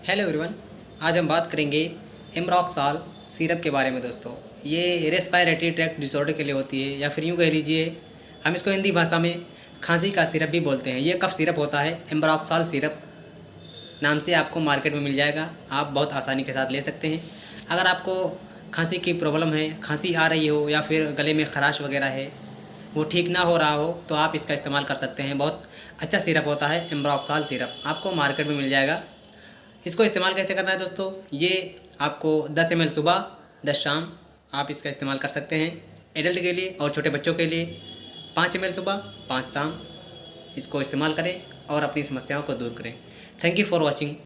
Hello everyone. आज हम बात करेंगे एम्ब्रोक्साल सिरप के बारे में दोस्तों। ये रेस्पिरेटरी ट्रैक्ट डिसऑर्डर के लिए होती है, या फिर यूँ कह लीजिए हम इसको हिंदी भाषा में खांसी का सिरप भी बोलते हैं। ये कफ सिरप होता है, एम्ब्रोक्साल सिरप नाम से आपको मार्केट में मिल जाएगा। आप बहुत आसानी के साथ ले सकते हैं। अगर आपको खांसी की प्रॉब्लम है, खांसी आ रही हो, या फिर गले में खराश वगैरह है, वो ठीक ना हो रहा हो, तो आप इसका इस्तेमाल कर सकते हैं। बहुत अच्छा सिरप होता है एम्ब्रोक्साल सिरप, आपको मार्केट में मिल जाएगा। इसको इस्तेमाल कैसे करना है दोस्तों, ये आपको 10 ml सुबह 10 शाम आप इसका इस्तेमाल कर सकते हैं। एडल्ट के लिए और छोटे बच्चों के लिए 5 ml सुबह 5 शाम इसको इस्तेमाल करें और अपनी समस्याओं को दूर करें। Thank you for watching.